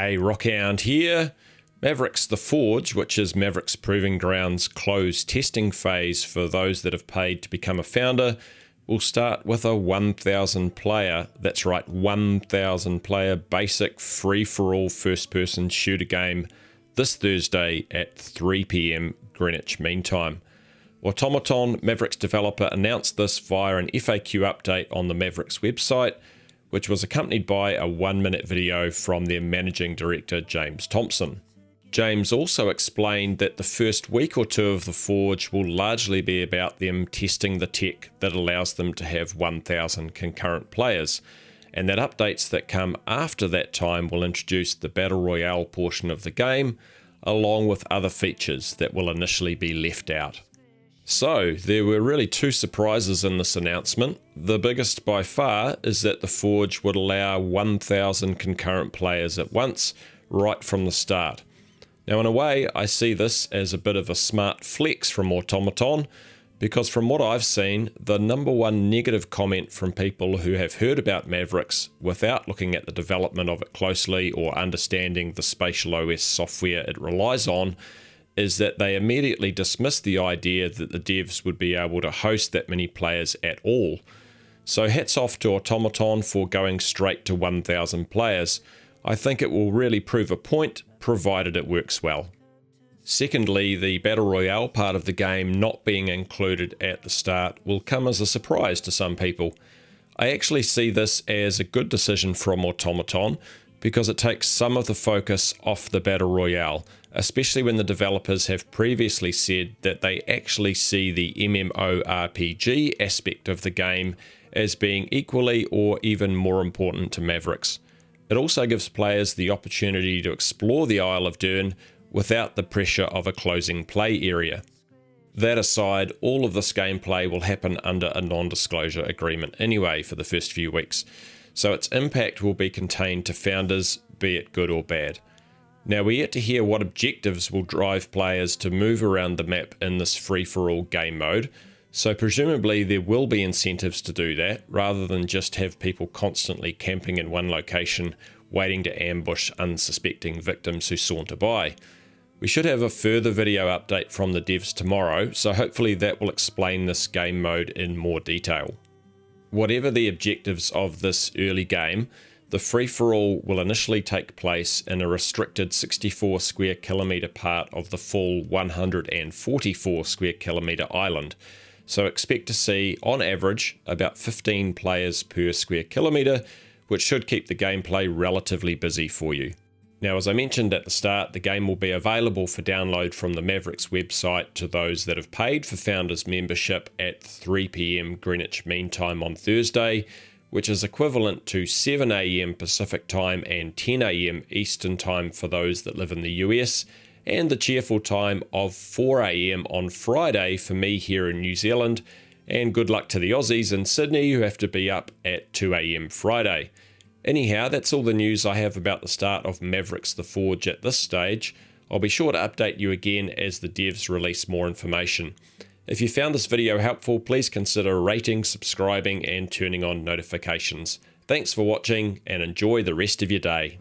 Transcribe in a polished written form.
Hey, Rockhound here. Mavericks The Forge, which is Mavericks Proving Grounds' closed testing phase for those that have paid to become a founder, will start with a 1,000 player, that's right, 1,000 player basic free-for-all first-person shooter game this Thursday at 3 PM Greenwich Mean Time. Automaton, Mavericks developer, announced this via an FAQ update on the Mavericks website, which was accompanied by a 1-minute video from their managing director, James Thompson. James also explained that the first week or two of The Forge will largely be about them testing the tech that allows them to have 1,000 concurrent players, and that updates that come after that time will introduce the Battle Royale portion of the game, along with other features that will initially be left out. So, there were really two surprises in this announcement. The biggest by far is that The Forge would allow 1,000 concurrent players at once, right from the start. Now, in a way, I see this as a bit of a smart flex from Automaton, because from what I've seen, the number one negative comment from people who have heard about Mavericks without looking at the development of it closely or understanding the spatial OS software it relies on is that they immediately dismiss the idea that the devs would be able to host that many players at all. So hats off to Automaton for going straight to 1,000 players. I think it will really prove a point, provided it works well. Secondly, the Battle Royale part of the game not being included at the start will come as a surprise to some people. I actually see this as a good decision from Automaton, because it takes some of the focus off the Battle Royale, especially when the developers have previously said that they actually see the MMORPG aspect of the game as being equally or even more important to Mavericks. It also gives players the opportunity to explore the Isle of Dern without the pressure of a closing play area. That aside, all of this gameplay will happen under a non-disclosure agreement anyway for the first few weeks, so its impact will be contained to founders, be it good or bad. Now, we're yet to hear what objectives will drive players to move around the map in this free-for-all game mode, so presumably there will be incentives to do that, rather than just have people constantly camping in one location, waiting to ambush unsuspecting victims who saunter by. We should have a further video update from the devs tomorrow, so hopefully that will explain this game mode in more detail. Whatever the objectives of this early game, the free-for-all will initially take place in a restricted 64 square kilometre part of the full 144 square kilometre island. So expect to see, on average, about 15 players per square kilometre, which should keep the gameplay relatively busy for you. Now, as I mentioned at the start, the game will be available for download from the Mavericks website to those that have paid for Founders membership at 3 PM Greenwich Mean Time on Thursday, which is equivalent to 7 AM Pacific Time and 10 AM Eastern Time for those that live in the US, and the cheerful time of 4 AM on Friday for me here in New Zealand, and good luck to the Aussies in Sydney who have to be up at 2 AM Friday. Anyhow, that's all the news I have about the start of Mavericks The Forge at this stage. I'll be sure to update you again as the devs release more information. If you found this video helpful, please consider rating, subscribing, and turning on notifications. Thanks for watching, and enjoy the rest of your day.